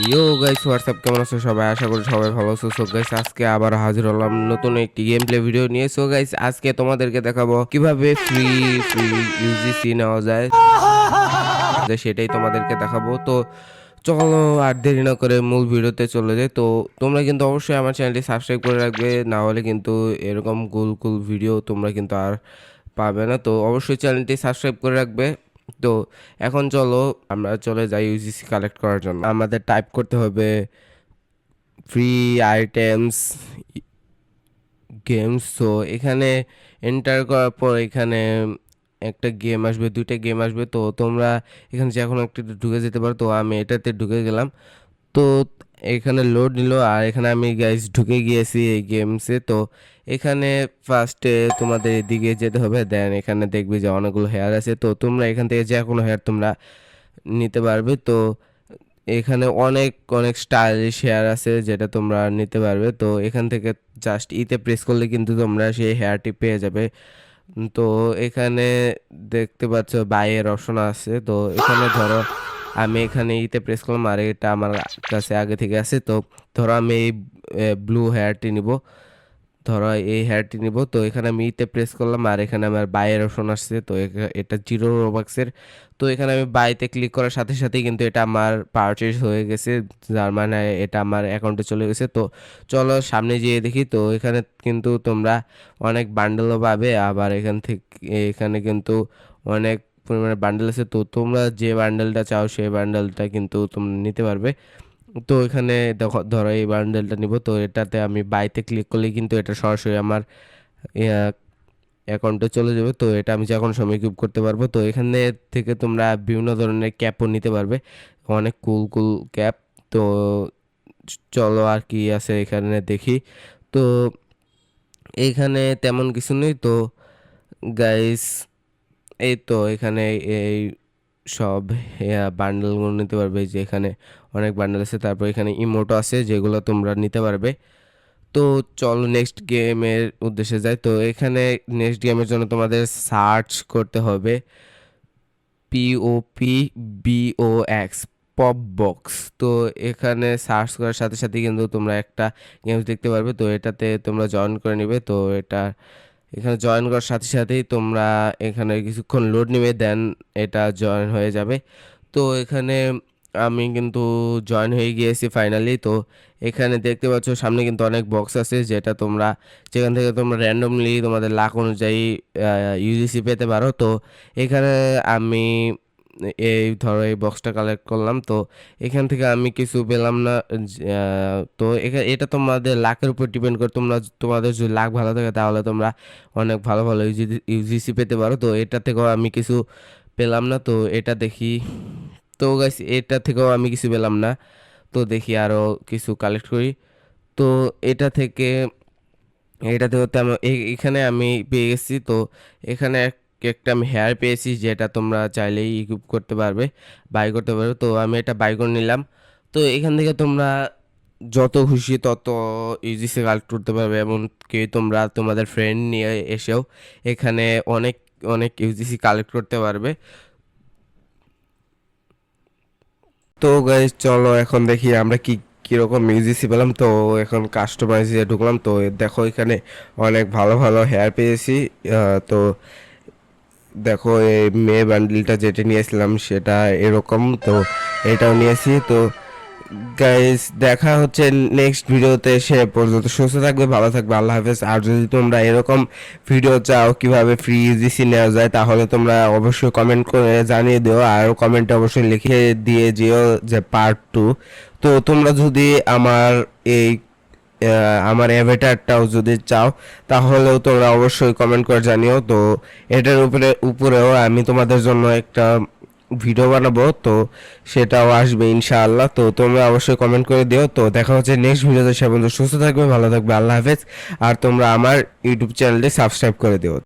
ইয়ো guys WhatsApp, কেমন আছো সবাই? আশা করি সবাই ভালো আছো। সো গাইস আজকে আবার হাজির হলাম নতুন একটি গেম প্লে ভিডিও নিয়ে। সো গাইস আজকে তোমাদেরকে দেখাবো কিভাবে ফ্রি ইউজিসি নেওয়া যায়, সেটাই তোমাদেরকে দেখাবো। তো চলো আর দেরি না করে মূল ভিডিওতে চলে যাই। তো তোমরা কিন্তু অবশ্যই আমার চ্যানেলটি সাবস্ক্রাইব করে রাখবে, না হলে কিন্তু এরকম কুল ভিডিও তোমরা কিন্তু আর পাবে না। তো অবশ্যই চ্যানেলটি সাবস্ক্রাইব করে রাখবে। তো এখন চলো আমরা চলে যাই ইউজিসি কালেক্ট করার জন্য। আমাদের টাইপ করতে হবে ফ্রি আইটেমস গেমস। তো এখানে এন্টার করার পর এখানে একটা গেম আসবে, দুইটা গেম আসবে। তো তোমরা এখানে যে কোনো একটা ঢুকে যেতে পারো। তো আমি এটাতে ঢুকে গেলাম। তো এখানে লোড নিল আর এখানে আমি গাইস ঢুকে গিয়েছি এই গেমসে। তো এখানে ফার্স্টে তোমাদের এদিকে যেতে হবে, দেন এখানে দেখবে যে অনেকগুলো হেয়ার আছে। তো তোমরা এখান থেকে যে কোনো হেয়ার তোমরা নিতে পারবে। তো এখানে অনেক অনেক স্টাইলিশ হেয়ার আছে যেটা তোমরা নিতে পারবে। তো এখান থেকে জাস্ট ইতে প্রেস করলে কিন্তু তোমরা সেই হেয়ারটি পেয়ে যাবে। তো এখানে দেখতে পাচ্ছ বাইয়ের অপশন আছে। তো এখানে ধরো আমি এখানে ইতে প্রেস করলাম আর এটা আমার কাছে আগে থেকে আছে। তো ধরো আমি এই ব্লু হেয়ারটি নিব, ধরো এই হেয়ারটি নিব। তো এখানে আমি ইতে প্রেস করলাম আর এখানে আমার বাইয়ের অপশন আসছে। তো এটা 0 রোবাক্সের। তো এখানে আমি বাইতে ক্লিক করার সাথে সাথেই কিন্তু এটা আমার পারচেজ হয়ে গেছে, যার মানে এটা আমার অ্যাকাউন্টে চলে গেছে। তো চলো সামনে যেয়ে দেখি। তো এখানে কিন্তু তোমরা অনেক বান্ডেলও পাবে, আবার এখান থেকে এখানে কিন্তু অনেক পরিমাণে বান্ডেল আছে। তো তোমরা যে বান্ডেলটা চাও সেই বান্ডেলটা কিন্তু তোমরা নিতে পারবে। তো এখানে দেখো ধরো এই বান্ডেলটা নিব। তো এটাতে আমি বাইতে ক্লিক করলে কিন্তু এটা সরাসরি আমার অ্যাকাউন্টে চলে যাবে। তো এটা আমি যে কোনো সময় কিউব করতে পারবো। তো এখানে থেকে তোমরা বিভিন্ন ধরনের ক্যাপও নিতে পারবে, অনেক কুল ক্যাপ। তো চলো আর কি আছে এখানে দেখি। তো এইখানে তেমন কিছু নেই। তো গাইস এই তো এখানে এই সব বান্ডেলগুলো নিতে পারবে, যে এখানে অনেক বান্ডেল আছে। তারপর এখানে ইমোটো আছে যেগুলো তোমরা নিতে পারবে। তো চলো নেক্সট গেমের উদ্দেশ্যে যাই। তো এখানে নেক্সট গেমের জন্য তোমাদের সার্চ করতে হবে POPBOX, পপ বক্স। তো এখানে সার্চ করার সাথে সাথে কিন্তু তোমরা একটা গেমস দেখতে পারবে। তো এটাতে তোমরা জয়েন করে নিবে। তো এটা এখানে জয়েন করার সাথে সাথেই তোমরা এখানে কিছুক্ষণ লোড নেবে, দেন এটা জয়েন হয়ে যাবে। তো এখানে আমি কিন্তু জয়েন হয়ে গিয়েছি ফাইনালি। তো এখানে দেখতে পাচ্ছ সামনে কিন্তু অনেক বক্স আছে, যেটা তোমরা যেখান থেকে তোমরা র্যান্ডমলি তোমাদের লাক অনুযায়ী ইউজিসি পেতে পারো। তো এখানে আমি এই ধরো এই বক্সটা কালেক্ট করলাম। তো এখান থেকে আমি কিছু পেলাম না। তো এটা তোমাদের লাকের উপর ডিপেন্ড করে। তোমাদের যদি লাক ভালো থাকে তাহলে তোমরা অনেক ভালো ভালো ইউজিসি পেতে পারো। তো এটা থেকেও আমি কিছু পেলাম না। তো এটা দেখি। তো গাইস এটা থেকেও আমি কিছু পেলাম না। তো দেখি আরও কিছু কালেক্ট করি। তো এটা থেকে এটাতে হতে আমি এখানে আমি পেয়ে গেছি। তো এখানে একটা আমি হেয়ার পেয়েছি, যেটা তোমরা চাইলেই ইকুইপ করতে পারবে, বাই করতে পারবে। তো আমি এটা বাই করে নিলাম। তো এখান থেকে তোমরা যত খুশি তত ইউজিসি কালেক্ট করতে পারবে, এমনকি তোমরা তোমাদের ফ্রেন্ড নিয়ে এসেও এখানে অনেক অনেক ইউজিসি কালেক্ট করতে পারবে। তো গাইস চলো এখন দেখি আমরা কিরকম ইউজিসি পেলাম। তো এখন কাস্টমাইজে ঢুকলাম। তো দেখো এখানে অনেক ভালো ভালো হেয়ার পেয়েছি। তো দেখো এই মেয়ে বান্ডিলটা যেটা নিয়েছিলাম সেটা এরকম। তো এটাও নিয়েছি। তো গাইস দেখা হচ্ছে নেক্সট ভিডিওতে। সে পর্যন্ত সুস্থ থাকবে, ভালো থাকবে, আল্লাহ হাফেজ। আর যদি তোমরা এরকম ভিডিও চাও কিভাবে ফ্রি ইউজিসি নেওয়া যায়, তাহলে তোমরা অবশ্যই কমেন্ট করে জানিয়ে দিও। আর কমেন্টে অবশ্যই লিখে দিয়ে যেও যে পার্ট 2। তো তোমরা যদি এই আমার অ্যাভাটারটাও যদি চাও তাহলেও তোমরা অবশ্যই কমেন্ট করে জানিও। তো এটার উপরেও আমি তোমাদের জন্য একটা ভিডিও বানাবো, তো সেটাও আসবে ইনশাআল্লাহ। তো তোমরা অবশ্যই কমেন্ট করে দিও। তো দেখা হচ্ছে নেক্সট ভিডিওতে। সে পর্যন্ত সুস্থ থাকবে, ভালো থাকবে, আল্লাহ হাফেজ। আর তোমরা আমার ইউটিউব চ্যানেলটি সাবস্ক্রাইব করে দিও।